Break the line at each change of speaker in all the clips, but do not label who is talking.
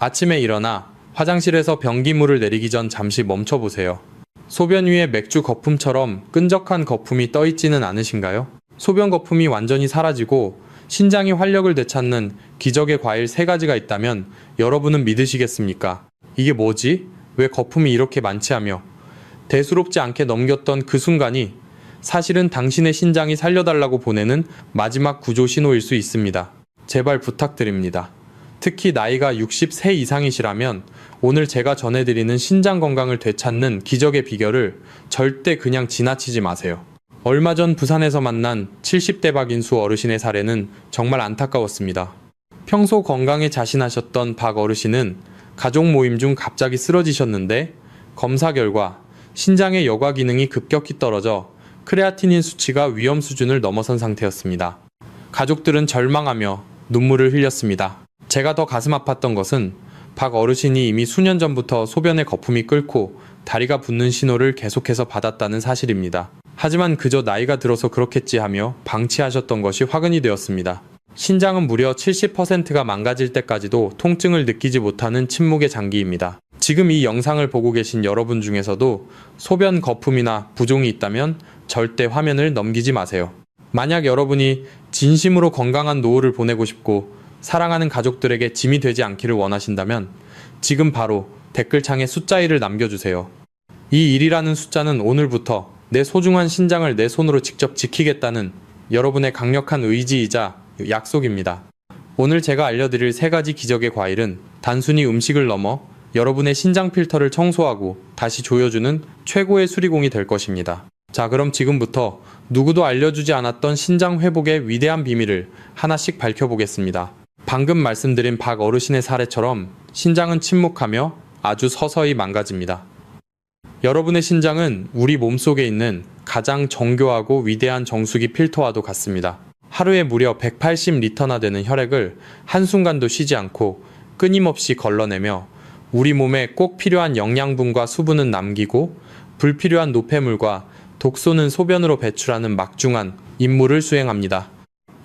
아침에 일어나 화장실에서 변기물을 내리기 전 잠시 멈춰보세요. 소변 위에 맥주 거품처럼 끈적한 거품이 떠있지는 않으신가요? 소변 거품이 완전히 사라지고 신장이 활력을 되찾는 기적의 과일 3가지가 있다면 여러분은 믿으시겠습니까? 이게 뭐지? 왜 거품이 이렇게 많지 하며 대수롭지 않게 넘겼던 그 순간이 사실은 당신의 신장이 살려달라고 보내는 마지막 구조 신호일 수 있습니다. 제발 부탁드립니다. 특히 나이가 60세 이상이시라면 오늘 제가 전해드리는 신장 건강을 되찾는 기적의 비결을 절대 그냥 지나치지 마세요. 얼마 전 부산에서 만난 70대 박인수 어르신의 사례는 정말 안타까웠습니다. 평소 건강에 자신하셨던 박 어르신은 가족 모임 중 갑자기 쓰러지셨는데 검사 결과 신장의 여과 기능이 급격히 떨어져 크레아티닌 수치가 위험 수준을 넘어선 상태였습니다. 가족들은 절망하며 눈물을 흘렸습니다. 제가 더 가슴 아팠던 것은 박 어르신이 이미 수년 전부터 소변에 거품이 끓고 다리가 붓는 신호를 계속해서 받았다는 사실입니다. 하지만 그저 나이가 들어서 그렇겠지 하며 방치하셨던 것이 화근이 되었습니다. 신장은 무려 70%가 망가질 때까지도 통증을 느끼지 못하는 침묵의 장기입니다. 지금 이 영상을 보고 계신 여러분 중에서도 소변 거품이나 부종이 있다면 절대 화면을 넘기지 마세요. 만약 여러분이 진심으로 건강한 노후를 보내고 싶고 사랑하는 가족들에게 짐이 되지 않기를 원하신다면 지금 바로 댓글창에 숫자 1을 남겨주세요. 이 1이라는 숫자는 오늘부터 내 소중한 신장을 내 손으로 직접 지키겠다는 여러분의 강력한 의지이자 약속입니다. 오늘 제가 알려드릴 3가지 기적의 과일은 단순히 음식을 넘어 여러분의 신장 필터를 청소하고 다시 조여주는 최고의 수리공이 될 것입니다. 자, 그럼 지금부터 누구도 알려주지 않았던 신장 회복의 위대한 비밀을 하나씩 밝혀보겠습니다. 방금 말씀드린 박 어르신의 사례처럼 신장은 침묵하며 아주 서서히 망가집니다. 여러분의 신장은 우리 몸속에 있는 가장 정교하고 위대한 정수기 필터와도 같습니다. 하루에 무려 180리터나 되는 혈액을 한순간도 쉬지 않고 끊임없이 걸러내며 우리 몸에 꼭 필요한 영양분과 수분은 남기고 불필요한 노폐물과 독소는 소변으로 배출하는 막중한 임무를 수행합니다.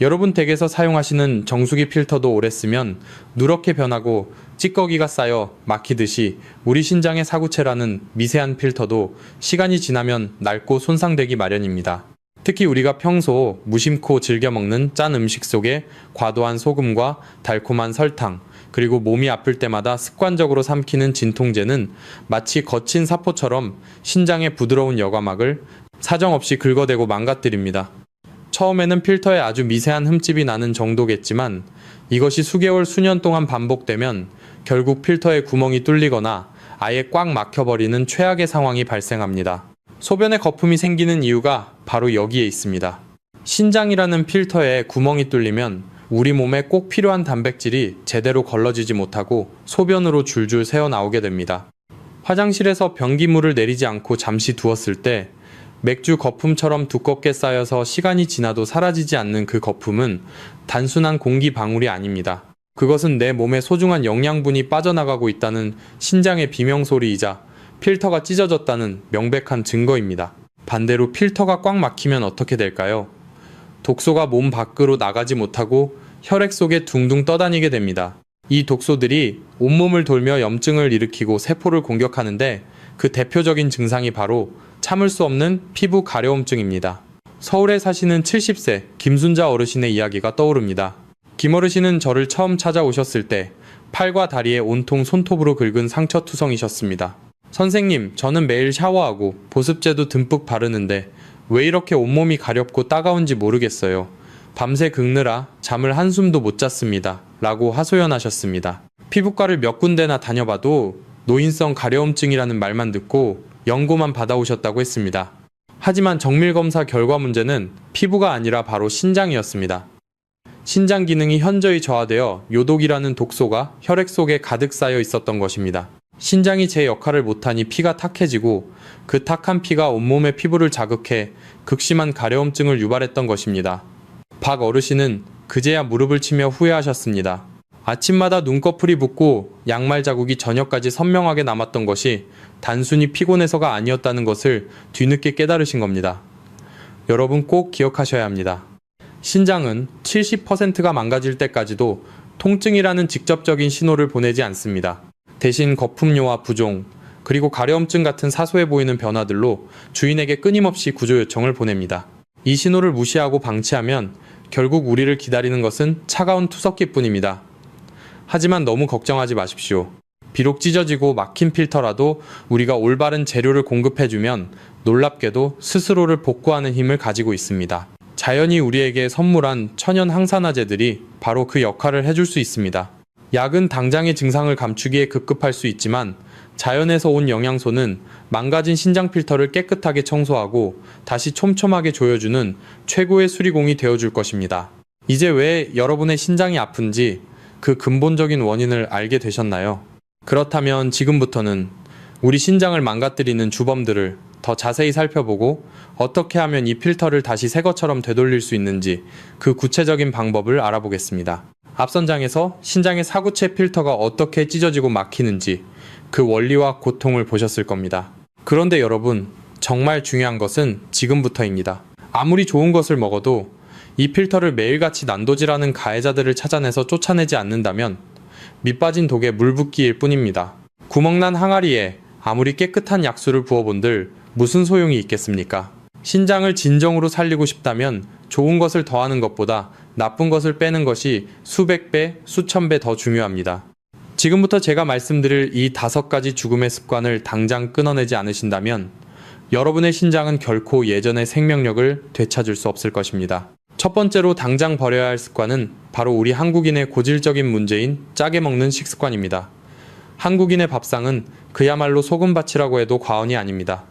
여러분 댁에서 사용하시는 정수기 필터도 오래 쓰면 누렇게 변하고 찌꺼기가 쌓여 막히듯이 우리 신장의 사구체라는 미세한 필터도 시간이 지나면 낡고 손상되기 마련입니다. 특히 우리가 평소 무심코 즐겨 먹는 짠 음식 속에 과도한 소금과 달콤한 설탕, 그리고 몸이 아플 때마다 습관적으로 삼키는 진통제는 마치 거친 사포처럼 신장의 부드러운 여과막을 사정없이 긁어대고 망가뜨립니다. 처음에는 필터에 아주 미세한 흠집이 나는 정도겠지만 이것이 수개월 수년 동안 반복되면 결국 필터에 구멍이 뚫리거나 아예 꽉 막혀버리는 최악의 상황이 발생합니다. 소변에 거품이 생기는 이유가 바로 여기에 있습니다. 신장이라는 필터에 구멍이 뚫리면 우리 몸에 꼭 필요한 단백질이 제대로 걸러지지 못하고 소변으로 줄줄 새어나오게 됩니다. 화장실에서 변기물을 내리지 않고 잠시 두었을 때 맥주 거품처럼 두껍게 쌓여서 시간이 지나도 사라지지 않는 그 거품은 단순한 공기 방울이 아닙니다. 그것은 내 몸의 소중한 영양분이 빠져나가고 있다는 신장의 비명소리이자 필터가 찢어졌다는 명백한 증거입니다. 반대로 필터가 꽉 막히면 어떻게 될까요? 독소가 몸 밖으로 나가지 못하고 혈액 속에 둥둥 떠다니게 됩니다. 이 독소들이 온몸을 돌며 염증을 일으키고 세포를 공격하는데 그 대표적인 증상이 바로 참을 수 없는 피부 가려움증입니다. 서울에 사시는 70세 김순자 어르신의 이야기가 떠오릅니다. 김 어르신은 저를 처음 찾아오셨을 때 팔과 다리에 온통 손톱으로 긁은 상처투성이셨습니다. 선생님, 저는 매일 샤워하고 보습제도 듬뿍 바르는데 왜 이렇게 온몸이 가렵고 따가운지 모르겠어요. 밤새 긁느라 잠을 한숨도 못 잤습니다. 라고 하소연하셨습니다. 피부과를 몇 군데나 다녀봐도 노인성 가려움증이라는 말만 듣고 연고만 받아오셨다고 했습니다. 하지만 정밀검사 결과 문제는 피부가 아니라 바로 신장이었습니다. 신장 기능이 현저히 저하되어 요독이라는 독소가 혈액 속에 가득 쌓여 있었던 것입니다. 신장이 제 역할을 못하니 피가 탁해지고 그 탁한 피가 온몸의 피부를 자극해 극심한 가려움증을 유발했던 것입니다. 박 어르신은 그제야 무릎을 치며 후회하셨습니다. 아침마다 눈꺼풀이 붓고 양말 자국이 저녁까지 선명하게 남았던 것이 단순히 피곤해서가 아니었다는 것을 뒤늦게 깨달으신 겁니다. 여러분 꼭 기억하셔야 합니다. 신장은 70%가 망가질 때까지도 통증이라는 직접적인 신호를 보내지 않습니다. 대신 거품료와 부종, 그리고 가려움증 같은 사소해 보이는 변화들로 주인에게 끊임없이 구조 요청을 보냅니다. 이 신호를 무시하고 방치하면 결국 우리를 기다리는 것은 차가운 투석기뿐입니다. 하지만 너무 걱정하지 마십시오. 비록 찢어지고 막힌 필터라도 우리가 올바른 재료를 공급해주면 놀랍게도 스스로를 복구하는 힘을 가지고 있습니다. 자연이 우리에게 선물한 천연 항산화제들이 바로 그 역할을 해줄 수 있습니다. 약은 당장의 증상을 감추기에 급급할 수 있지만 자연에서 온 영양소는 망가진 신장 필터를 깨끗하게 청소하고 다시 촘촘하게 조여주는 최고의 수리공이 되어줄 것입니다. 이제 왜 여러분의 신장이 아픈지 그 근본적인 원인을 알게 되셨나요? 그렇다면 지금부터는 우리 신장을 망가뜨리는 주범들을 더 자세히 살펴보고 어떻게 하면 이 필터를 다시 새 것처럼 되돌릴 수 있는지 그 구체적인 방법을 알아보겠습니다. 앞선 장에서 신장의 사구체 필터가 어떻게 찢어지고 막히는지 그 원리와 고통을 보셨을 겁니다. 그런데 여러분, 정말 중요한 것은 지금부터입니다. 아무리 좋은 것을 먹어도 이 필터를 매일같이 난도질하는 가해자들을 찾아내서 쫓아내지 않는다면 밑빠진 독에 물 붓기일 뿐입니다. 구멍난 항아리에 아무리 깨끗한 약수를 부어본들 무슨 소용이 있겠습니까? 신장을 진정으로 살리고 싶다면 좋은 것을 더하는 것보다 나쁜 것을 빼는 것이 수백 배, 수천 배 더 중요합니다. 지금부터 제가 말씀드릴 이 5가지 죽음의 습관을 당장 끊어내지 않으신다면 여러분의 신장은 결코 예전의 생명력을 되찾을 수 없을 것입니다. 첫 번째로 당장 버려야 할 습관은 바로 우리 한국인의 고질적인 문제인 짜게 먹는 식습관입니다. 한국인의 밥상은 그야말로 소금밭이라고 해도 과언이 아닙니다.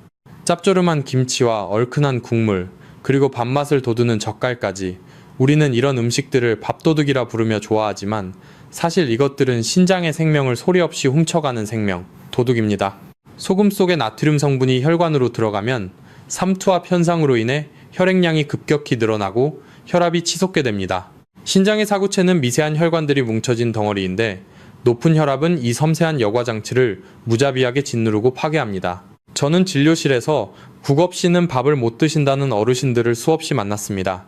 짭조름한 김치와 얼큰한 국물, 그리고 밥맛을 돋우는 젓갈까지 우리는 이런 음식들을 밥도둑이라 부르며 좋아하지만 사실 이것들은 신장의 생명을 소리 없이 훔쳐가는 생명, 도둑입니다. 소금 속의 나트륨 성분이 혈관으로 들어가면 삼투압 현상으로 인해 혈액량이 급격히 늘어나고 혈압이 치솟게 됩니다. 신장의 사구체는 미세한 혈관들이 뭉쳐진 덩어리인데 높은 혈압은 이 섬세한 여과 장치를 무자비하게 짓누르고 파괴합니다. 저는 진료실에서 국 없이는 밥을 못 드신다는 어르신들을 수없이 만났습니다.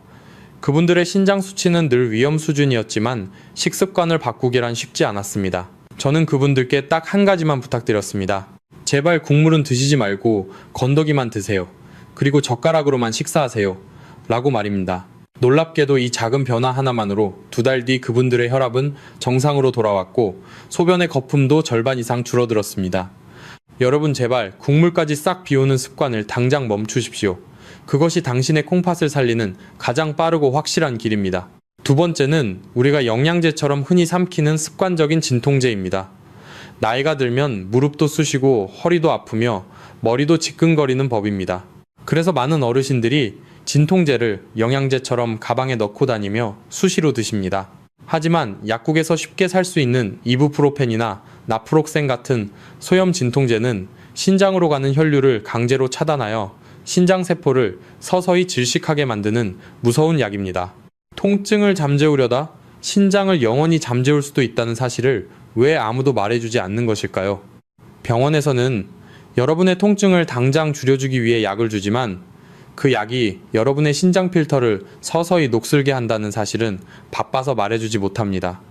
그분들의 신장 수치는 늘 위험 수준이었지만 식습관을 바꾸기란 쉽지 않았습니다. 저는 그분들께 딱 한 가지만 부탁드렸습니다. 제발 국물은 드시지 말고 건더기만 드세요. 그리고 젓가락으로만 식사하세요. 라고 말입니다. 놀랍게도 이 작은 변화 하나만으로 2달 뒤 그분들의 혈압은 정상으로 돌아왔고 소변의 거품도 절반 이상 줄어들었습니다. 여러분, 제발 국물까지 싹 비우는 습관을 당장 멈추십시오. 그것이 당신의 콩팥을 살리는 가장 빠르고 확실한 길입니다. 두 번째는 우리가 영양제처럼 흔히 삼키는 습관적인 진통제입니다. 나이가 들면 무릎도 쑤시고 허리도 아프며 머리도 지끈거리는 법입니다. 그래서 많은 어르신들이 진통제를 영양제처럼 가방에 넣고 다니며 수시로 드십니다. 하지만 약국에서 쉽게 살 수 있는 이부프로펜이나 나프록센 같은 소염 진통제는 신장으로 가는 혈류를 강제로 차단하여 신장세포를 서서히 질식하게 만드는 무서운 약입니다. 통증을 잠재우려다 신장을 영원히 잠재울 수도 있다는 사실을 왜 아무도 말해주지 않는 것일까요? 병원에서는 여러분의 통증을 당장 줄여주기 위해 약을 주지만 그 약이 여러분의 신장 필터를 서서히 녹슬게 한다는 사실은 바빠서 말해주지 못합니다.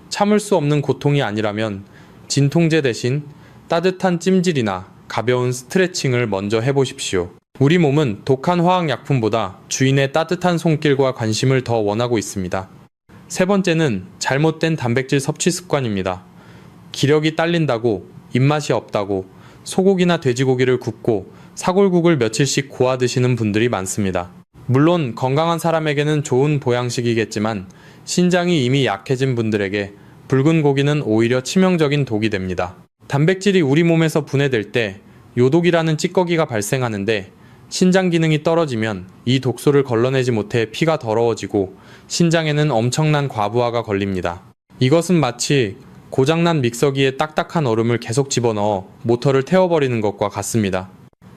참을 수 없는 고통이 아니라면 진통제 대신 따뜻한 찜질이나 가벼운 스트레칭을 먼저 해보십시오. 우리 몸은 독한 화학약품보다 주인의 따뜻한 손길과 관심을 더 원하고 있습니다. 세 번째는 잘못된 단백질 섭취 습관입니다. 기력이 딸린다고, 입맛이 없다고, 소고기나 돼지고기를 굽고 사골국을 며칠씩 고아 드시는 분들이 많습니다. 물론 건강한 사람에게는 좋은 보양식이겠지만 신장이 이미 약해진 분들에게 붉은 고기는 오히려 치명적인 독이 됩니다. 단백질이 우리 몸에서 분해될 때 요독이라는 찌꺼기가 발생하는데 신장 기능이 떨어지면 이 독소를 걸러내지 못해 피가 더러워지고 신장에는 엄청난 과부하가 걸립니다. 이것은 마치 고장난 믹서기에 딱딱한 얼음을 계속 집어넣어 모터를 태워버리는 것과 같습니다.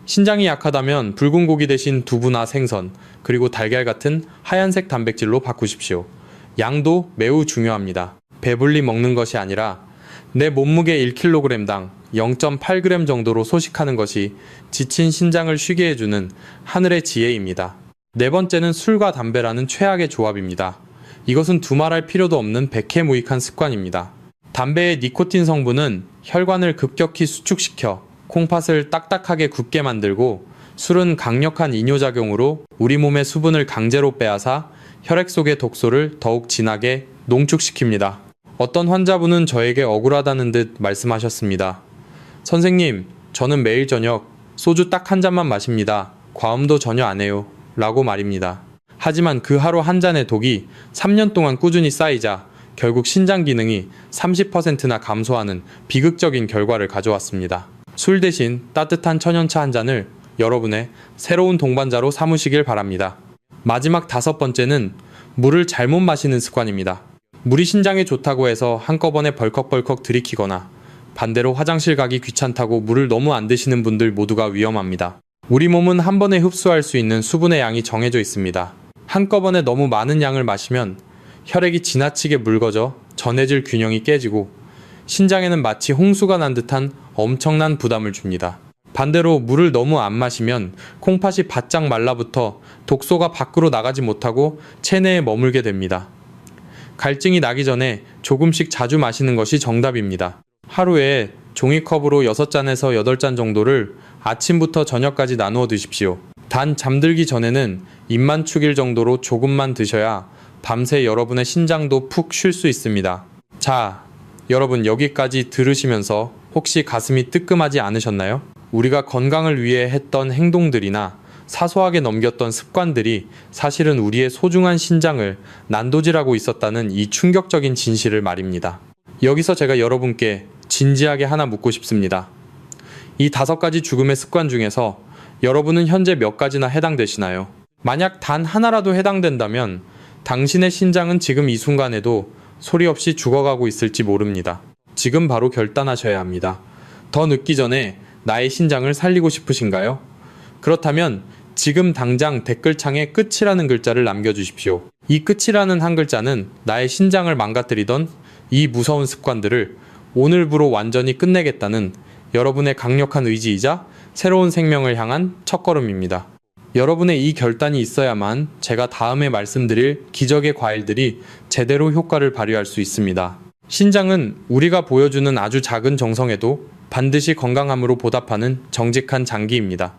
신장이 약하다면 붉은 고기 대신 두부나 생선, 그리고 달걀 같은 하얀색 단백질로 바꾸십시오. 양도 매우 중요합니다. 배불리 먹는 것이 아니라 내 몸무게 1kg당 0.8g 정도로 소식하는 것이 지친 신장을 쉬게 해주는 하늘의 지혜입니다. 네 번째는 술과 담배라는 최악의 조합입니다. 이것은 두말할 필요도 없는 백해무익한 습관입니다. 담배의 니코틴 성분은 혈관을 급격히 수축시켜 콩팥을 딱딱하게 굳게 만들고, 술은 강력한 이뇨작용으로 우리 몸의 수분을 강제로 빼앗아 혈액 속의 독소를 더욱 진하게 농축시킵니다. 어떤 환자분은 저에게 억울하다는 듯 말씀하셨습니다. 선생님, 저는 매일 저녁 소주 딱 한 잔만 마십니다. 과음도 전혀 안 해요. 라고 말입니다. 하지만 그 하루 한 잔의 독이 3년 동안 꾸준히 쌓이자 결국 신장 기능이 30%나 감소하는 비극적인 결과를 가져왔습니다. 술 대신 따뜻한 천연차 한 잔을 여러분의 새로운 동반자로 삼으시길 바랍니다. 마지막 5번째는 물을 잘못 마시는 습관입니다. 물이 신장에 좋다고 해서 한꺼번에 벌컥벌컥 들이키거나 반대로 화장실 가기 귀찮다고 물을 너무 안 드시는 분들 모두가 위험합니다. 우리 몸은 한 번에 흡수할 수 있는 수분의 양이 정해져 있습니다. 한꺼번에 너무 많은 양을 마시면 혈액이 지나치게 묽어져 전해질 균형이 깨지고 신장에는 마치 홍수가 난 듯한 엄청난 부담을 줍니다. 반대로 물을 너무 안 마시면 콩팥이 바짝 말라붙어 독소가 밖으로 나가지 못하고 체내에 머물게 됩니다. 갈증이 나기 전에 조금씩 자주 마시는 것이 정답입니다. 하루에 종이컵으로 6잔에서 8잔 정도를 아침부터 저녁까지 나누어 드십시오. 단 잠들기 전에는 입만 축일 정도로 조금만 드셔야 밤새 여러분의 신장도 푹 쉴 수 있습니다. 자, 여러분 여기까지 들으시면서 혹시 가슴이 뜨끔하지 않으셨나요? 우리가 건강을 위해 했던 행동들이나 사소하게 넘겼던 습관들이 사실은 우리의 소중한 신장을 난도질하고 있었다는 이 충격적인 진실을 말입니다. 여기서 제가 여러분께 진지하게 하나 묻고 싶습니다. 이 5가지 죽음의 습관 중에서 여러분은 현재 몇 가지나 해당되시나요? 만약 단 하나라도 해당된다면 당신의 신장은 지금 이 순간에도 소리 없이 죽어가고 있을지 모릅니다. 지금 바로 결단하셔야 합니다. 더 늦기 전에 나의 신장을 살리고 싶으신가요? 그렇다면 지금 당장 댓글창에 끝이라는 글자를 남겨주십시오. 이 끝이라는 한 글자는 나의 신장을 망가뜨리던 이 무서운 습관들을 오늘부로 완전히 끝내겠다는 여러분의 강력한 의지이자 새로운 생명을 향한 첫걸음입니다. 여러분의 이 결단이 있어야만 제가 다음에 말씀드릴 기적의 과일들이 제대로 효과를 발휘할 수 있습니다. 신장은 우리가 보여주는 아주 작은 정성에도 반드시 건강함으로 보답하는 정직한 장기입니다.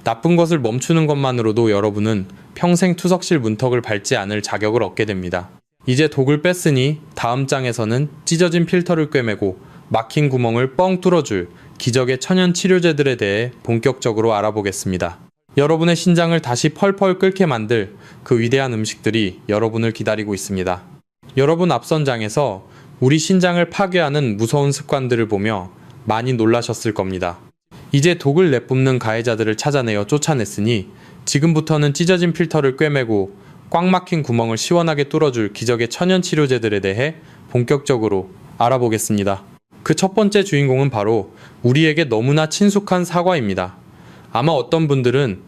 나쁜 것을 멈추는 것만으로도 여러분은 평생 투석실 문턱을 밟지 않을 자격을 얻게 됩니다. 이제 독을 뺐으니 다음 장에서는 찢어진 필터를 꿰매고 막힌 구멍을 뻥 뚫어줄 기적의 천연 치료제들에 대해 본격적으로 알아보겠습니다. 여러분의 신장을 다시 펄펄 끓게 만들 그 위대한 음식들이 여러분을 기다리고 있습니다. 여러분 앞선 장에서 우리 신장을 파괴하는 무서운 습관들을 보며 많이 놀라셨을 겁니다. 이제 독을 내뿜는 가해자들을 찾아내어 쫓아냈으니 지금부터는 찢어진 필터를 꿰매고 꽉 막힌 구멍을 시원하게 뚫어줄 기적의 천연 치료제들에 대해 본격적으로 알아보겠습니다. 그 첫 번째 주인공은 바로 우리에게 너무나 친숙한 사과입니다. 아마 어떤 분들은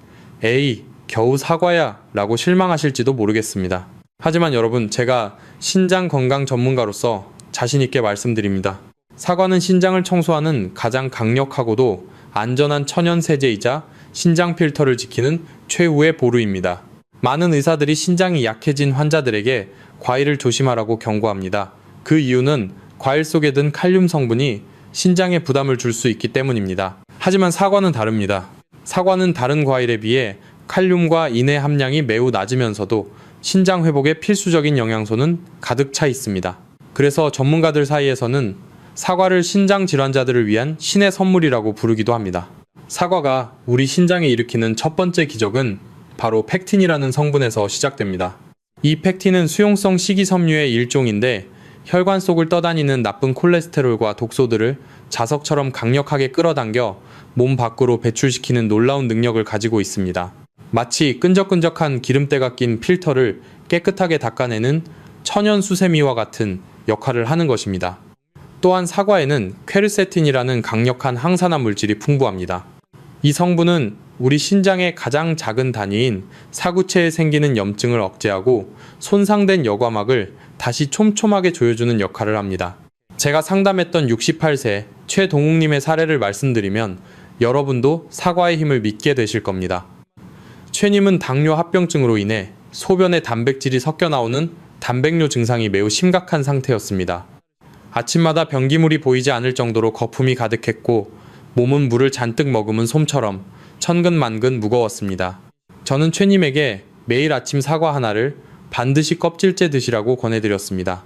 에이, 겨우 사과야 라고 실망하실지도 모르겠습니다. 하지만 여러분, 제가 신장 건강 전문가로서 자신있게 말씀드립니다. 사과는 신장을 청소하는 가장 강력하고도 안전한 천연 세제이자 신장 필터를 지키는 최후의 보루입니다. 많은 의사들이 신장이 약해진 환자들에게 과일을 조심하라고 경고합니다. 그 이유는 과일 속에 든 칼륨 성분이 신장에 부담을 줄 수 있기 때문입니다. 하지만 사과는 다릅니다. 사과는 다른 과일에 비해 칼륨과 인의 함량이 매우 낮으면서도 신장 회복에 필수적인 영양소는 가득 차 있습니다. 그래서 전문가들 사이에서는 사과를 신장 질환자들을 위한 신의 선물이라고 부르기도 합니다. 사과가 우리 신장에 일으키는 첫 번째 기적은 바로 펙틴이라는 성분에서 시작됩니다. 이 펙틴은 수용성 식이섬유의 일종인데 혈관 속을 떠다니는 나쁜 콜레스테롤과 독소들을 자석처럼 강력하게 끌어당겨 몸 밖으로 배출시키는 놀라운 능력을 가지고 있습니다. 마치 끈적끈적한 기름때가 낀 필터를 깨끗하게 닦아내는 천연 수세미와 같은 역할을 하는 것입니다. 또한 사과에는 퀘르세틴이라는 강력한 항산화 물질이 풍부합니다. 이 성분은 우리 신장의 가장 작은 단위인 사구체에 생기는 염증을 억제하고 손상된 여과막을 다시 촘촘하게 조여주는 역할을 합니다. 제가 상담했던 68세 최동욱님의 사례를 말씀드리면 여러분도 사과의 힘을 믿게 되실 겁니다. 최님은 당뇨 합병증으로 인해 소변에 단백질이 섞여 나오는 단백뇨 증상이 매우 심각한 상태였습니다. 아침마다 변기물이 보이지 않을 정도로 거품이 가득했고 몸은 물을 잔뜩 머금은 솜처럼 천근만근 무거웠습니다. 저는 최님에게 매일 아침 사과 하나를 반드시 껍질째 드시라고 권해드렸습니다.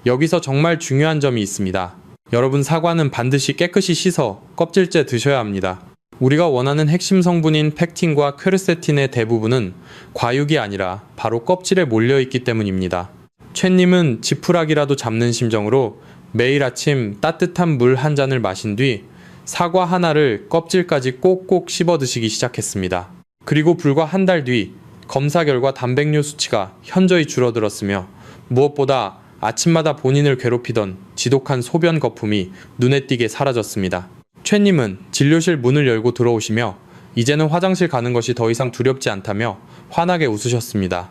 여기서 정말 중요한 점이 있습니다. 여러분, 사과는 반드시 깨끗이 씻어 껍질째 드셔야 합니다. 우리가 원하는 핵심 성분인 펙틴과 퀘르세틴의 대부분은 과육이 아니라 바로 껍질에 몰려있기 때문입니다. 최님은 지푸라기라도 잡는 심정으로 매일 아침 따뜻한 물 한 잔을 마신 뒤 사과 하나를 껍질까지 꼭꼭 씹어 드시기 시작했습니다. 그리고 불과 한 달 뒤 검사 결과 단백뇨 수치가 현저히 줄어들었으며 무엇보다 아침마다 본인을 괴롭히던 지독한 소변 거품이 눈에 띄게 사라졌습니다. 최님은 진료실 문을 열고 들어오시며 이제는 화장실 가는 것이 더 이상 두렵지 않다며 환하게 웃으셨습니다.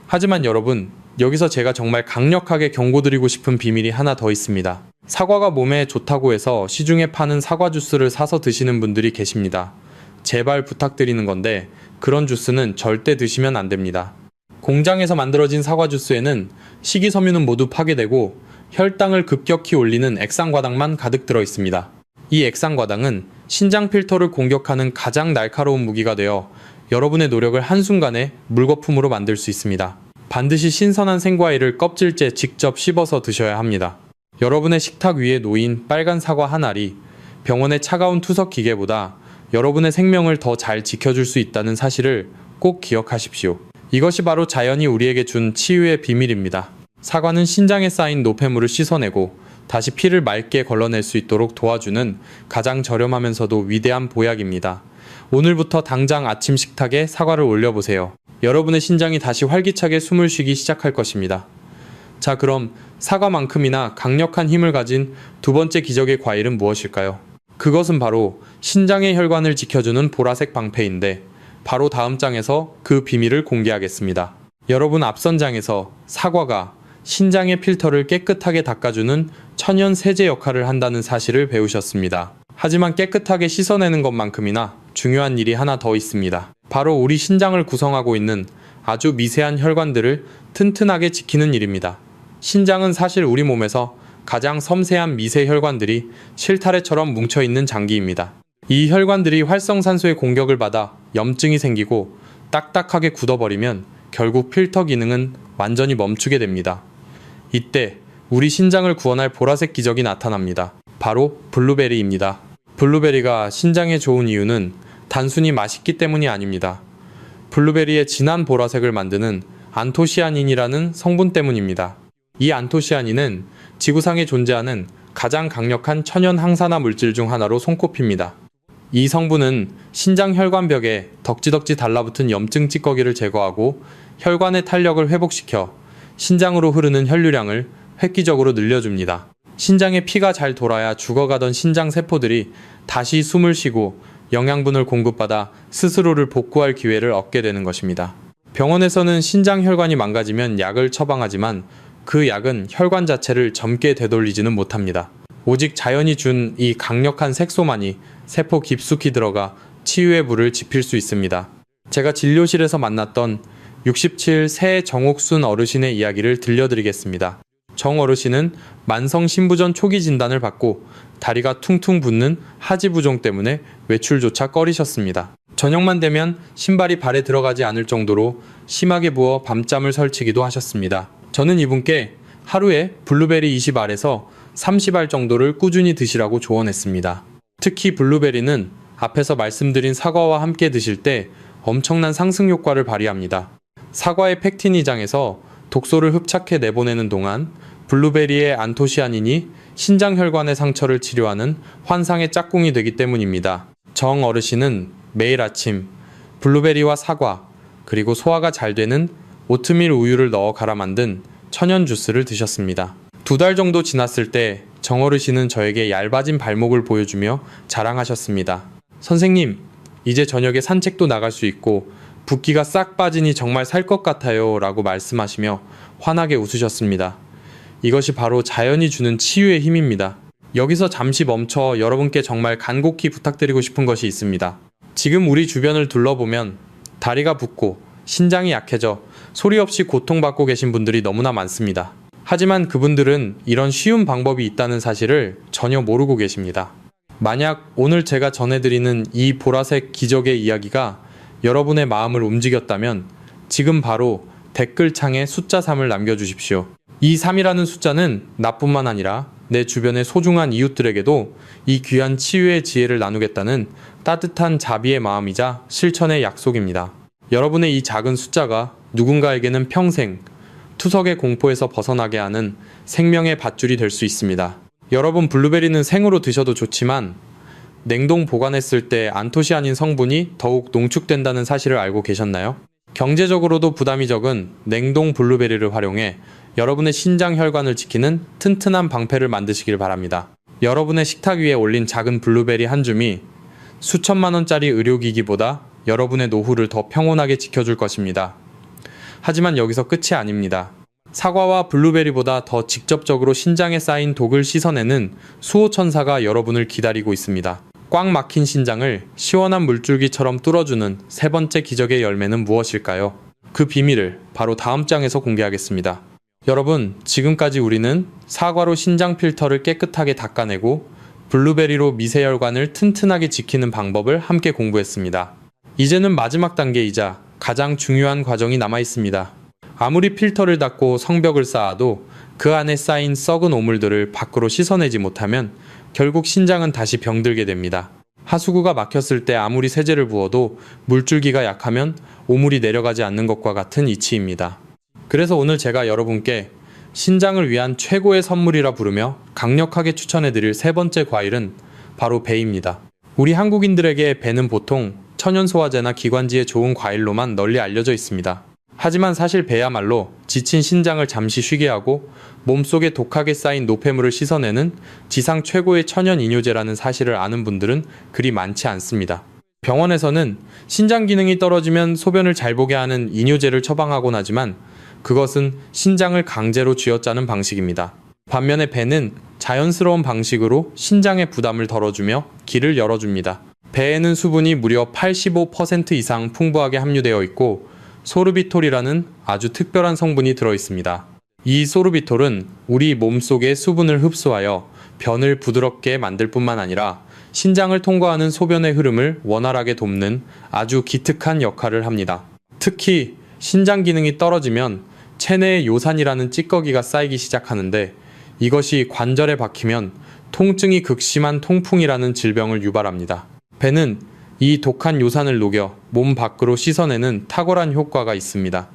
하지만 여러분, 여기서 제가 정말 강력하게 경고드리고 싶은 비밀이 하나 더 있습니다. 사과가 몸에 좋다고 해서 시중에 파는 사과 주스를 사서 드시는 분들이 계십니다. 제발 부탁드리는 건데 그런 주스는 절대 드시면 안 됩니다. 공장에서 만들어진 사과 주스에는 식이섬유는 모두 파괴되고 혈당을 급격히 올리는 액상과당만 가득 들어 있습니다. 이 액상과당은 신장 필터를 공격하는 가장 날카로운 무기가 되어 여러분의 노력을 한순간에 물거품으로 만들 수 있습니다. 반드시 신선한 생과일을 껍질째 직접 씹어서 드셔야 합니다. 여러분의 식탁 위에 놓인 빨간 사과 한 알이 병원의 차가운 투석 기계보다 여러분의 생명을 더 잘 지켜줄 수 있다는 사실을 꼭 기억하십시오. 이것이 바로 자연이 우리에게 준 치유의 비밀입니다. 사과는 신장에 쌓인 노폐물을 씻어내고 다시 피를 맑게 걸러낼 수 있도록 도와주는 가장 저렴하면서도 위대한 보약입니다. 오늘부터 당장 아침 식탁에 사과를 올려보세요. 여러분의 신장이 다시 활기차게 숨을 쉬기 시작할 것입니다. 자, 그럼 사과만큼이나 강력한 힘을 가진 두 번째 기적의 과일은 무엇일까요? 그것은 바로 신장의 혈관을 지켜주는 보라색 방패인데 바로 다음 장에서 그 비밀을 공개하겠습니다. 여러분, 앞선 장에서 사과가 신장의 필터를 깨끗하게 닦아주는 천연 세제 역할을 한다는 사실을 배우셨습니다. 하지만 깨끗하게 씻어내는 것만큼이나 중요한 일이 하나 더 있습니다. 바로 우리 신장을 구성하고 있는 아주 미세한 혈관들을 튼튼하게 지키는 일입니다. 신장은 사실 우리 몸에서 가장 섬세한 미세 혈관들이 실타래처럼 뭉쳐있는 장기입니다. 이 혈관들이 활성산소의 공격을 받아 염증이 생기고 딱딱하게 굳어버리면 결국 필터 기능은 완전히 멈추게 됩니다. 이때 우리 신장을 구원할 보라색 기적이 나타납니다. 바로 블루베리입니다. 블루베리가 신장에 좋은 이유는 단순히 맛있기 때문이 아닙니다. 블루베리의 진한 보라색을 만드는 안토시아닌이라는 성분 때문입니다. 이 안토시아닌은 지구상에 존재하는 가장 강력한 천연 항산화 물질 중 하나로 손꼽힙니다. 이 성분은 신장 혈관벽에 덕지덕지 달라붙은 염증 찌꺼기를 제거하고 혈관의 탄력을 회복시켜 신장으로 흐르는 혈류량을 획기적으로 늘려줍니다. 신장에 피가 잘 돌아야 죽어가던 신장 세포들이 다시 숨을 쉬고 영양분을 공급받아 스스로를 복구할 기회를 얻게 되는 것입니다. 병원에서는 신장 혈관이 망가지면 약을 처방하지만 그 약은 혈관 자체를 젊게 되돌리지는 못합니다. 오직 자연이 준 이 강력한 색소만이 세포 깊숙이 들어가 치유의 불을 지필 수 있습니다. 제가 진료실에서 만났던 67 새 정옥순 어르신의 이야기를 들려드리겠습니다. 정 어르신은 만성 신부전 초기 진단을 받고 다리가 퉁퉁 붓는 하지부종 때문에 외출조차 꺼리셨습니다. 저녁만 되면 신발이 발에 들어가지 않을 정도로 심하게 부어 밤잠을 설치기도 하셨습니다. 저는 이분께 하루에 블루베리 20알에서 30알 정도를 꾸준히 드시라고 조언했습니다. 특히 블루베리는 앞에서 말씀드린 사과와 함께 드실 때 엄청난 상승 효과를 발휘합니다. 사과의 펙틴이장에서 독소를 흡착해 내보내는 동안 블루베리의 안토시아닌이 신장 혈관의 상처를 치료하는 환상의 짝꿍이 되기 때문입니다. 정 어르신은 매일 아침 블루베리와 사과 그리고 소화가 잘 되는 오트밀 우유를 넣어 갈아 만든 천연 주스를 드셨습니다. 2달 정도 지났을 때 정 어르신은 저에게 얇아진 발목을 보여주며 자랑하셨습니다. 선생님, 이제 저녁에 산책도 나갈 수 있고 붓기가 싹 빠지니 정말 살 것 같아요 라고 말씀하시며 환하게 웃으셨습니다. 이것이 바로 자연이 주는 치유의 힘입니다. 여기서 잠시 멈춰 여러분께 정말 간곡히 부탁드리고 싶은 것이 있습니다. 지금 우리 주변을 둘러보면 다리가 붓고 신장이 약해져 소리 없이 고통받고 계신 분들이 너무나 많습니다. 하지만 그분들은 이런 쉬운 방법이 있다는 사실을 전혀 모르고 계십니다. 만약 오늘 제가 전해드리는 이 보라색 기적의 이야기가 여러분의 마음을 움직였다면 지금 바로 댓글창에 숫자 3을 남겨주십시오. 이 3이라는 숫자는 나뿐만 아니라 내 주변의 소중한 이웃들에게도 이 귀한 치유의 지혜를 나누겠다는 따뜻한 자비의 마음이자 실천의 약속입니다. 여러분의 이 작은 숫자가 누군가에게는 평생 투석의 공포에서 벗어나게 하는 생명의 밧줄이 될 수 있습니다. 여러분, 블루베리는 생으로 드셔도 좋지만 냉동 보관했을 때 안토시아닌 성분이 더욱 농축된다는 사실을 알고 계셨나요? 경제적으로도 부담이 적은 냉동 블루베리를 활용해 여러분의 신장 혈관을 지키는 튼튼한 방패를 만드시길 바랍니다. 여러분의 식탁 위에 올린 작은 블루베리 한 줌이 수천만 원짜리 의료기기보다 여러분의 노후를 더 평온하게 지켜줄 것입니다. 하지만 여기서 끝이 아닙니다. 사과와 블루베리보다 더 직접적으로 신장에 쌓인 독을 씻어내는 수호천사가 여러분을 기다리고 있습니다. 꽉 막힌 신장을 시원한 물줄기처럼 뚫어주는 세 번째 기적의 열매는 무엇일까요? 그 비밀을 바로 다음 장에서 공개하겠습니다. 여러분, 지금까지 우리는 사과로 신장 필터를 깨끗하게 닦아내고 블루베리로 미세혈관을 튼튼하게 지키는 방법을 함께 공부했습니다. 이제는 마지막 단계이자 가장 중요한 과정이 남아 있습니다. 아무리 필터를 닫고 성벽을 쌓아도 그 안에 쌓인 썩은 오물들을 밖으로 씻어내지 못하면 결국 신장은 다시 병들게 됩니다. 하수구가 막혔을 때 아무리 세제를 부어도 물줄기가 약하면 오물이 내려가지 않는 것과 같은 이치입니다. 그래서 오늘 제가 여러분께 신장을 위한 최고의 선물이라 부르며 강력하게 추천해드릴 세 번째 과일은 바로 배입니다. 우리 한국인들에게 배는 보통 천연소화제나 기관지에 좋은 과일로만 널리 알려져 있습니다. 하지만 사실 배야말로 지친 신장을 잠시 쉬게 하고 몸속에 독하게 쌓인 노폐물을 씻어내는 지상 최고의 천연 이뇨제라는 사실을 아는 분들은 그리 많지 않습니다. 병원에서는 신장 기능이 떨어지면 소변을 잘 보게 하는 이뇨제를 처방하곤 하지만 그것은 신장을 강제로 쥐어짜는 방식입니다. 반면에 배는 자연스러운 방식으로 신장의 부담을 덜어주며 길을 열어줍니다. 배에는 수분이 무려 85% 이상 풍부하게 함유되어 있고 소르비톨이라는 아주 특별한 성분이 들어있습니다. 이 소르비톨은 우리 몸속의 수분을 흡수하여 변을 부드럽게 만들 뿐만 아니라 신장을 통과하는 소변의 흐름을 원활하게 돕는 아주 기특한 역할을 합니다. 특히 신장 기능이 떨어지면 체내에 요산이라는 찌꺼기가 쌓이기 시작하는데 이것이 관절에 박히면 통증이 극심한 통풍이라는 질병을 유발합니다. 배는 이 독한 요산을 녹여 몸 밖으로 씻어내는 탁월한 효과가 있습니다.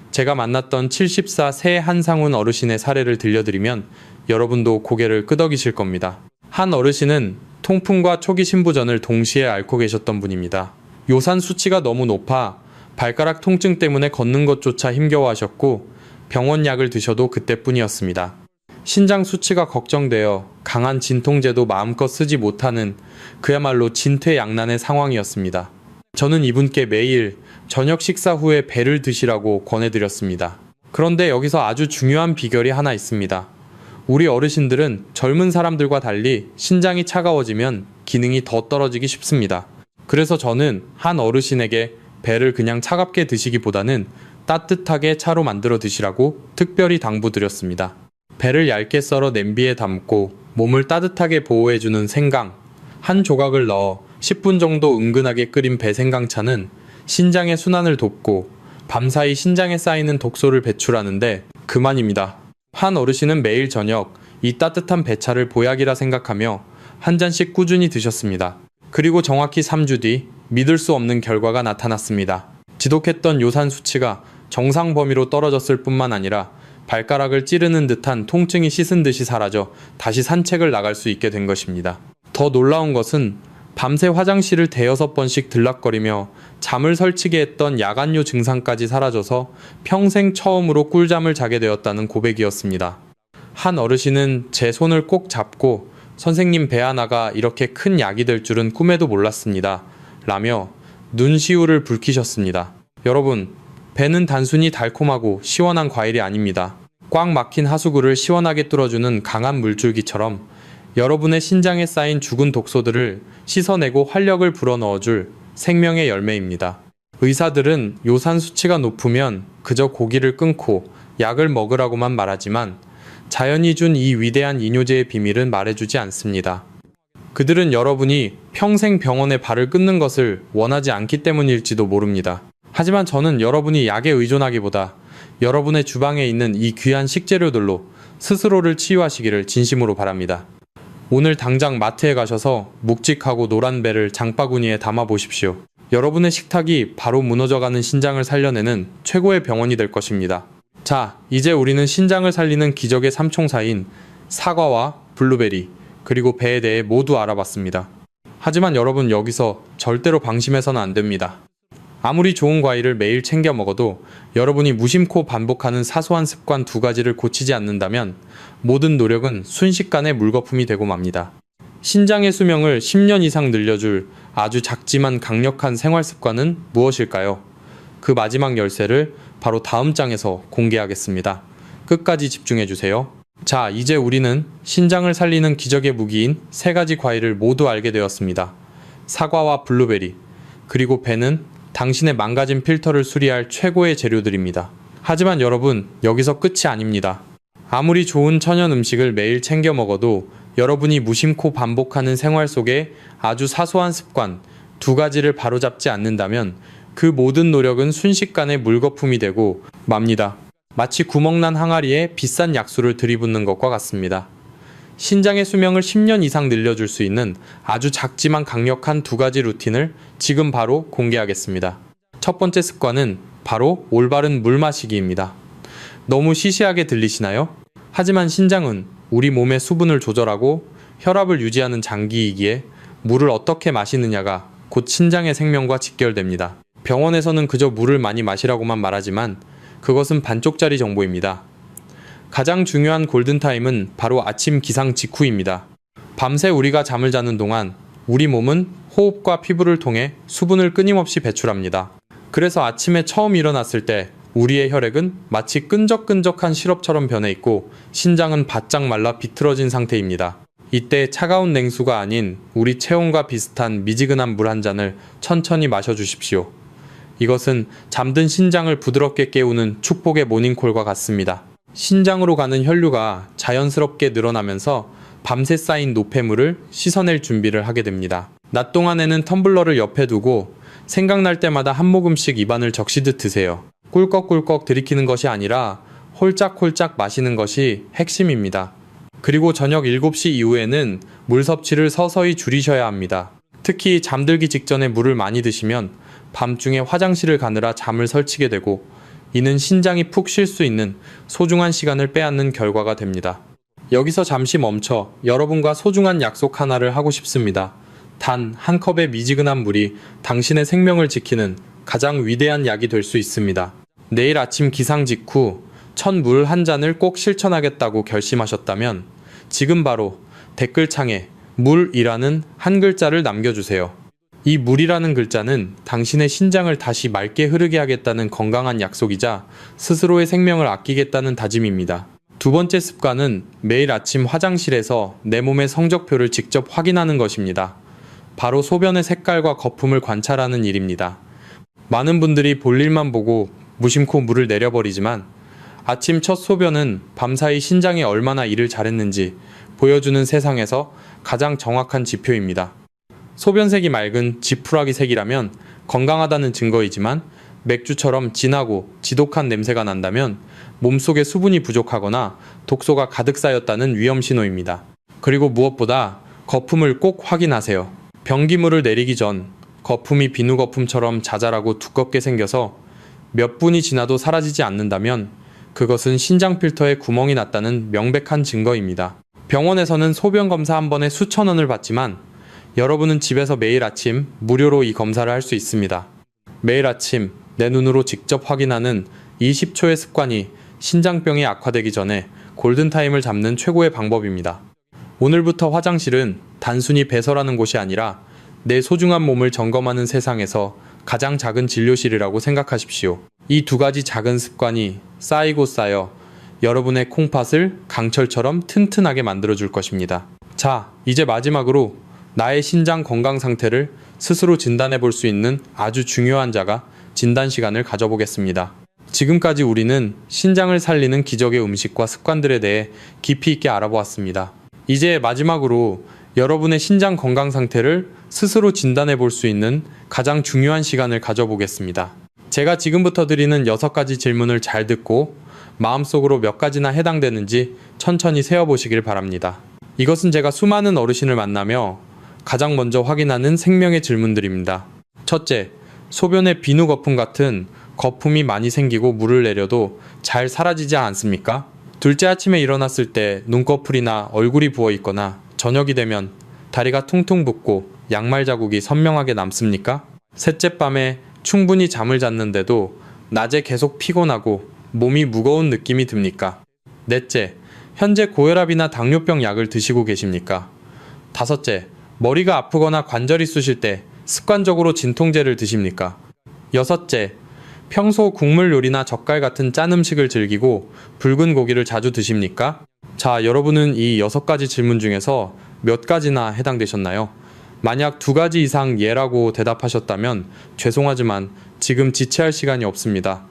제가 만났던 74 새 한상훈 어르신의 사례를 들려드리면 여러분도 고개를 끄덕이실 겁니다. 한 어르신은 통풍과 초기 신부전을 동시에 앓고 계셨던 분입니다. 요산 수치가 너무 높아 발가락 통증 때문에 걷는 것조차 힘겨워하셨고 병원 약을 드셔도 그때뿐이었습니다. 신장 수치가 걱정되어 강한 진통제도 마음껏 쓰지 못하는 그야말로 진퇴양난의 상황이었습니다. 저는 이분께 매일 저녁 식사 후에 배를 드시라고 권해드렸습니다. 그런데 여기서 아주 중요한 비결이 하나 있습니다. 우리 어르신들은 젊은 사람들과 달리 신장이 차가워지면 기능이 더 떨어지기 쉽습니다. 그래서 저는 한 어르신에게 배를 그냥 차갑게 드시기보다는 따뜻하게 차로 만들어 드시라고 특별히 당부드렸습니다. 배를 얇게 썰어 냄비에 담고 몸을 따뜻하게 보호해주는 생강 한 조각을 넣어 10분 정도 은근하게 끓인 배생강차는 신장의 순환을 돕고 밤사이 신장에 쌓이는 독소를 배출하는데 그만입니다. 한 어르신은 매일 저녁 이 따뜻한 배차를 보약이라 생각하며 한 잔씩 꾸준히 드셨습니다. 그리고 정확히 3주 뒤 믿을 수 없는 결과가 나타났습니다. 지독했던 요산 수치가 정상 범위로 떨어졌을 뿐만 아니라 발가락을 찌르는 듯한 통증이 씻은 듯이 사라져 다시 산책을 나갈 수 있게 된 것입니다. 더 놀라운 것은 밤새 화장실을 대여섯 번씩 들락거리며 잠을 설치게 했던 야간요 증상까지 사라져서 평생 처음으로 꿀잠을 자게 되었다는 고백이었습니다. 한 어르신은 제 손을 꼭 잡고 선생님 배 하나가 이렇게 큰 약이 될 줄은 꿈에도 몰랐습니다. 라며 눈시울을 붉히셨습니다. 여러분, 배는 단순히 달콤하고 시원한 과일이 아닙니다. 꽉 막힌 하수구를 시원하게 뚫어주는 강한 물줄기처럼 여러분의 신장에 쌓인 죽은 독소들을 씻어내고 활력을 불어넣어줄 생명의 열매입니다. 의사들은 요산 수치가 높으면 그저 고기를 끊고 약을 먹으라고만 말하지만 자연이 준 이 위대한 이뇨제의 비밀은 말해주지 않습니다. 그들은 여러분이 평생 병원에 발을 끊는 것을 원하지 않기 때문일지도 모릅니다. 하지만 저는 여러분이 약에 의존하기보다 여러분의 주방에 있는 이 귀한 식재료들로 스스로를 치유하시기를 진심으로 바랍니다. 오늘 당장 마트에 가셔서 묵직하고 노란 배를 장바구니에 담아 보십시오. 여러분의 식탁이 바로 무너져가는 신장을 살려내는 최고의 병원이 될 것입니다. 자, 이제 우리는 신장을 살리는 기적의 삼총사인 사과와 블루베리, 그리고 배에 대해 모두 알아봤습니다. 하지만 여러분, 여기서 절대로 방심해서는 안 됩니다. 아무리 좋은 과일을 매일 챙겨 먹어도 여러분이 무심코 반복하는 사소한 습관 2가지를 고치지 않는다면 모든 노력은 순식간에 물거품이 되고 맙니다. 신장의 수명을 10년 이상 늘려줄 아주 작지만 강력한 생활 습관은 무엇일까요? 그 마지막 열쇠를 바로 다음 장에서 공개하겠습니다. 끝까지 집중해주세요. 자, 이제 우리는 신장을 살리는 기적의 무기인 3가지 과일을 모두 알게 되었습니다. 사과와 블루베리, 그리고 배는 당신의 망가진 필터를 수리할 최고의 재료들입니다. 하지만 여러분, 여기서 끝이 아닙니다. 아무리 좋은 천연 음식을 매일 챙겨 먹어도 여러분이 무심코 반복하는 생활 속에 아주 사소한 습관 2가지를 바로잡지 않는다면 그 모든 노력은 순식간에 물거품이 되고 맙니다. 마치 구멍난 항아리에 비싼 약수를 들이붓는 것과 같습니다. 신장의 수명을 10년 이상 늘려줄 수 있는 아주 작지만 강력한 2가지 루틴을 지금 바로 공개하겠습니다. 첫 번째 습관은 바로 올바른 물 마시기입니다. 너무 시시하게 들리시나요? 하지만 신장은 우리 몸의 수분을 조절하고 혈압을 유지하는 장기이기에 물을 어떻게 마시느냐가 곧 신장의 생명과 직결됩니다. 병원에서는 그저 물을 많이 마시라고만 말하지만 그것은 반쪽짜리 정보입니다. 가장 중요한 골든타임은 바로 아침 기상 직후입니다. 밤새 우리가 잠을 자는 동안 우리 몸은 호흡과 피부를 통해 수분을 끊임없이 배출합니다. 그래서 아침에 처음 일어났을 때 우리의 혈액은 마치 끈적끈적한 시럽처럼 변해 있고 신장은 바짝 말라 비틀어진 상태입니다. 이때 차가운 냉수가 아닌 우리 체온과 비슷한 미지근한 물 한 잔을 천천히 마셔주십시오. 이것은 잠든 신장을 부드럽게 깨우는 축복의 모닝콜과 같습니다. 신장으로 가는 혈류가 자연스럽게 늘어나면서 밤새 쌓인 노폐물을 씻어낼 준비를 하게 됩니다. 낮 동안에는 텀블러를 옆에 두고 생각날 때마다 한 모금씩 입안을 적시듯 드세요. 꿀꺽꿀꺽 들이키는 것이 아니라 홀짝홀짝 마시는 것이 핵심입니다. 그리고 저녁 7시 이후에는 물 섭취를 서서히 줄이셔야 합니다. 특히 잠들기 직전에 물을 많이 드시면 밤중에 화장실을 가느라 잠을 설치게 되고 이는 신장이 푹 쉴 수 있는 소중한 시간을 빼앗는 결과가 됩니다. 여기서 잠시 멈춰 여러분과 소중한 약속 하나를 하고 싶습니다. 단 한 컵의 미지근한 물이 당신의 생명을 지키는 가장 위대한 약이 될 수 있습니다. 내일 아침 기상 직후 첫 물 한 잔을 꼭 실천하겠다고 결심하셨다면 지금 바로 댓글창에 물이라는 한 글자를 남겨주세요. 이 물이라는 글자는 당신의 신장을 다시 맑게 흐르게 하겠다는 건강한 약속이자 스스로의 생명을 아끼겠다는 다짐입니다. 2번째 습관은 매일 아침 화장실에서 내 몸의 성적표를 직접 확인하는 것입니다. 바로 소변의 색깔과 거품을 관찰하는 일입니다. 많은 분들이 볼일만 보고 무심코 물을 내려버리지만 아침 첫 소변은 밤사이 신장이 얼마나 일을 잘했는지 보여주는 세상에서 가장 정확한 지표입니다. 소변색이 맑은 지푸라기 색이라면 건강하다는 증거이지만 맥주처럼 진하고 지독한 냄새가 난다면 몸속에 수분이 부족하거나 독소가 가득 쌓였다는 위험 신호입니다. 그리고 무엇보다 거품을 꼭 확인하세요. 변기물을 내리기 전 거품이 비누 거품처럼 자잘하고 두껍게 생겨서 몇 분이 지나도 사라지지 않는다면 그것은 신장 필터에 구멍이 났다는 명백한 증거입니다. 병원에서는 소변 검사 한 번에 수천 원을 받지만 여러분은 집에서 매일 아침 무료로 이 검사를 할 수 있습니다. 매일 아침 내 눈으로 직접 확인하는 20초의 습관이 신장병이 악화되기 전에 골든타임을 잡는 최고의 방법입니다. 오늘부터 화장실은 단순히 배설하는 곳이 아니라 내 소중한 몸을 점검하는 세상에서 가장 작은 진료실이라고 생각하십시오. 이 2가지 작은 습관이 쌓이고 쌓여 여러분의 콩팥을 강철처럼 튼튼하게 만들어줄 것입니다. 자, 이제 마지막으로 나의 신장 건강 상태를 스스로 진단해 볼 수 있는 아주 중요한 자가 진단 시간을 가져보겠습니다. 지금까지 우리는 신장을 살리는 기적의 음식과 습관들에 대해 깊이 있게 알아보았습니다. 이제 마지막으로 여러분의 신장 건강 상태를 스스로 진단해 볼 수 있는 가장 중요한 시간을 가져보겠습니다. 제가 지금부터 드리는 6가지 질문을 잘 듣고 마음속으로 몇 가지나 해당되는지 천천히 세어보시길 바랍니다. 이것은 제가 수많은 어르신을 만나며 가장 먼저 확인하는 생명의 질문들입니다. 첫째, 소변에 비누 거품 같은 거품이 많이 생기고 물을 내려도 잘 사라지지 않습니까? 둘째, 아침에 일어났을 때 눈꺼풀이나 얼굴이 부어 있거나 저녁이 되면 다리가 퉁퉁 붓고 양말 자국이 선명하게 남습니까? 셋째, 밤에 충분히 잠을 잤는데도 낮에 계속 피곤하고 몸이 무거운 느낌이 듭니까? 넷째, 현재 고혈압이나 당뇨병 약을 드시고 계십니까? 다섯째, 머리가 아프거나 관절이 쑤실 때 습관적으로 진통제를 드십니까? 여섯째, 평소 국물 요리나 젓갈 같은 짠 음식을 즐기고 붉은 고기를 자주 드십니까? 자, 여러분은 이 6가지 질문 중에서 몇 가지나 해당되셨나요? 만약 2가지 이상 예라고 대답하셨다면 죄송하지만 지금 지체할 시간이 없습니다.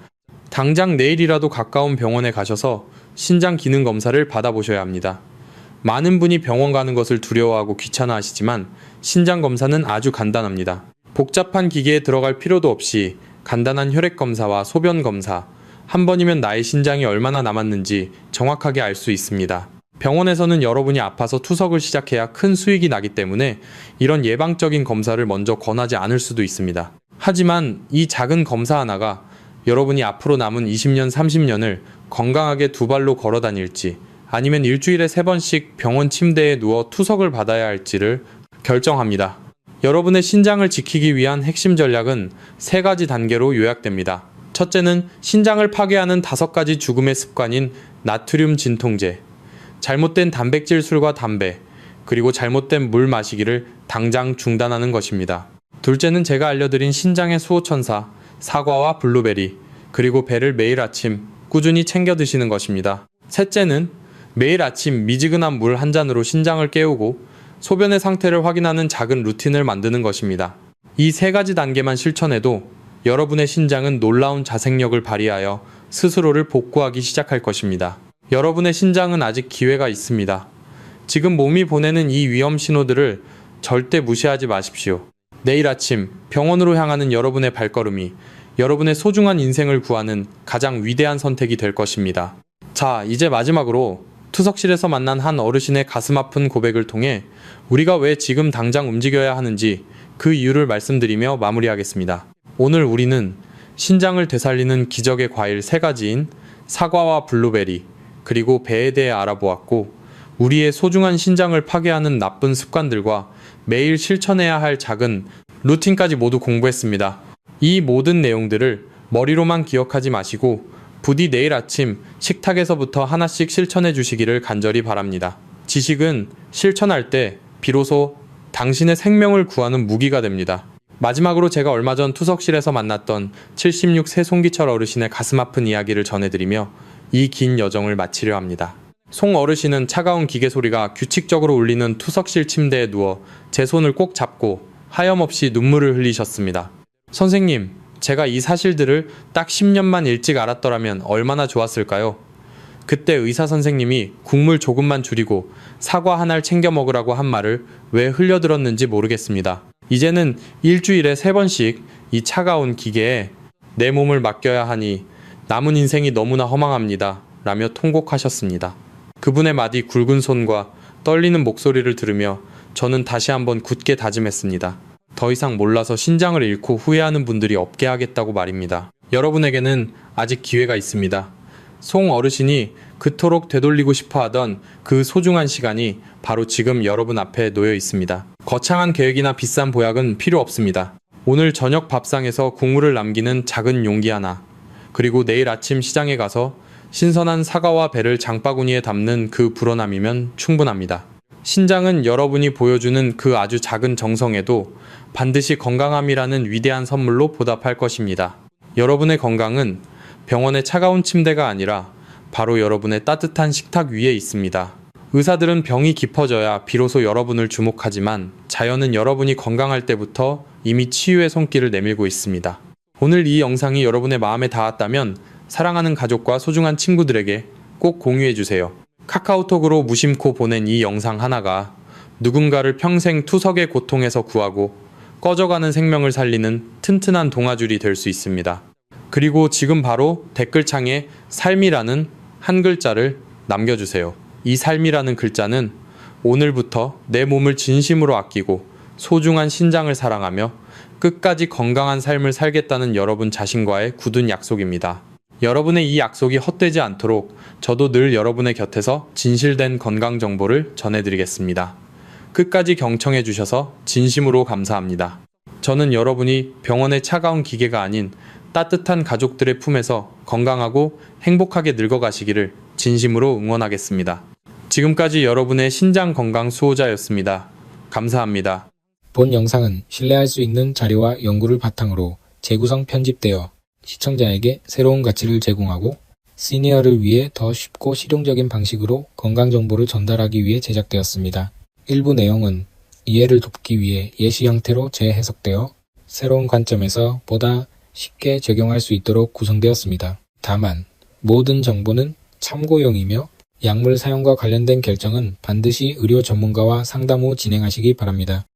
당장 내일이라도 가까운 병원에 가셔서 신장 기능 검사를 받아보셔야 합니다. 많은 분이 병원 가는 것을 두려워하고 귀찮아하시지만 신장 검사는 아주 간단합니다. 복잡한 기계에 들어갈 필요도 없이 간단한 혈액 검사와 소변 검사, 한 번이면 나의 신장이 얼마나 남았는지 정확하게 알 수 있습니다. 병원에서는 여러분이 아파서 투석을 시작해야 큰 수익이 나기 때문에 이런 예방적인 검사를 먼저 권하지 않을 수도 있습니다. 하지만 이 작은 검사 하나가 여러분이 앞으로 남은 20년, 30년을 건강하게 2발로 걸어 다닐지 아니면 일주일에 3번씩 병원 침대에 누워 투석을 받아야 할지를 결정합니다. 여러분의 신장을 지키기 위한 핵심 전략은 3가지 단계로 요약됩니다. 첫째는 신장을 파괴하는 5가지 죽음의 습관인 나트륨 진통제, 잘못된 단백질 술과 담배, 그리고 잘못된 물 마시기를 당장 중단하는 것입니다. 둘째는 제가 알려드린 신장의 수호천사, 사과와 블루베리, 그리고 배를 매일 아침 꾸준히 챙겨 드시는 것입니다. 셋째는 매일 아침 미지근한 물 한 잔으로 신장을 깨우고 소변의 상태를 확인하는 작은 루틴을 만드는 것입니다. 이 3가지 단계만 실천해도 여러분의 신장은 놀라운 자생력을 발휘하여 스스로를 복구하기 시작할 것입니다. 여러분의 신장은 아직 기회가 있습니다. 지금 몸이 보내는 이 위험 신호들을 절대 무시하지 마십시오. 내일 아침 병원으로 향하는 여러분의 발걸음이 여러분의 소중한 인생을 구하는 가장 위대한 선택이 될 것입니다. 자, 이제 마지막으로 투석실에서 만난 한 어르신의 가슴 아픈 고백을 통해 우리가 왜 지금 당장 움직여야 하는지 그 이유를 말씀드리며 마무리하겠습니다. 오늘 우리는 신장을 되살리는 기적의 과일 3가지인 사과와 블루베리, 그리고 배에 대해 알아보았고, 우리의 소중한 신장을 파괴하는 나쁜 습관들과 매일 실천해야 할 작은 루틴까지 모두 공부했습니다. 이 모든 내용들을 머리로만 기억하지 마시고 부디 내일 아침 식탁에서부터 하나씩 실천해 주시기를 간절히 바랍니다. 지식은 실천할 때 비로소 당신의 생명을 구하는 무기가 됩니다. 마지막으로 제가 얼마 전 투석실에서 만났던 76세 송기철 어르신의 가슴 아픈 이야기를 전해드리며 이 긴 여정을 마치려 합니다. 송 어르신은 차가운 기계 소리가 규칙적으로 울리는 투석실 침대에 누워 제 손을 꼭 잡고 하염없이 눈물을 흘리셨습니다. 선생님, 제가 이 사실들을 딱 10년만 일찍 알았더라면 얼마나 좋았을까요? 그때 의사 선생님이 국물 조금만 줄이고 사과 하나를 챙겨 먹으라고 한 말을 왜 흘려들었는지 모르겠습니다. 이제는 일주일에 3번씩 이 차가운 기계에 내 몸을 맡겨야 하니 남은 인생이 너무나 허망합니다. 라며 통곡하셨습니다. 그분의 마디 굵은 손과 떨리는 목소리를 들으며 저는 다시 한번 굳게 다짐했습니다. 더 이상 몰라서 신장을 잃고 후회하는 분들이 없게 하겠다고 말입니다. 여러분에게는 아직 기회가 있습니다. 송 어르신이 그토록 되돌리고 싶어 하던 그 소중한 시간이 바로 지금 여러분 앞에 놓여 있습니다. 거창한 계획이나 비싼 보약은 필요 없습니다. 오늘 저녁 밥상에서 국물을 남기는 작은 용기 하나, 그리고 내일 아침 시장에 가서 신선한 사과와 배를 장바구니에 담는 그 불어남이면 충분합니다. 신장은 여러분이 보여주는 그 아주 작은 정성에도 반드시 건강함이라는 위대한 선물로 보답할 것입니다. 여러분의 건강은 병원의 차가운 침대가 아니라 바로 여러분의 따뜻한 식탁 위에 있습니다. 의사들은 병이 깊어져야 비로소 여러분을 주목하지만 자연은 여러분이 건강할 때부터 이미 치유의 손길을 내밀고 있습니다. 오늘 이 영상이 여러분의 마음에 닿았다면 사랑하는 가족과 소중한 친구들에게 꼭 공유해주세요. 카카오톡으로 무심코 보낸 이 영상 하나가 누군가를 평생 투석의 고통에서 구하고 꺼져가는 생명을 살리는 튼튼한 동아줄이 될 수 있습니다. 그리고 지금 바로 댓글창에 삶이라는 한 글자를 남겨주세요. 이 삶이라는 글자는 오늘부터 내 몸을 진심으로 아끼고 소중한 신장을 사랑하며 끝까지 건강한 삶을 살겠다는 여러분 자신과의 굳은 약속입니다. 여러분의 이 약속이 헛되지 않도록 저도 늘 여러분의 곁에서 진실된 건강 정보를 전해드리겠습니다. 끝까지 경청해 주셔서 진심으로 감사합니다. 저는 여러분이 병원의 차가운 기계가 아닌 따뜻한 가족들의 품에서 건강하고 행복하게 늙어가시기를 진심으로 응원하겠습니다. 지금까지 여러분의 신장 건강 수호자였습니다. 감사합니다.
본 영상은 신뢰할 수 있는 자료와 연구를 바탕으로 재구성 편집되어 시청자에게 새로운 가치를 제공하고 시니어를 위해 더 쉽고 실용적인 방식으로 건강정보를 전달하기 위해 제작되었습니다. 일부 내용은 이해를 돕기 위해 예시 형태로 재해석되어 새로운 관점에서 보다 쉽게 적용할 수 있도록 구성되었습니다. 다만 모든 정보는 참고용이며 약물 사용과 관련된 결정은 반드시 의료 전문가와 상담 후 진행하시기 바랍니다.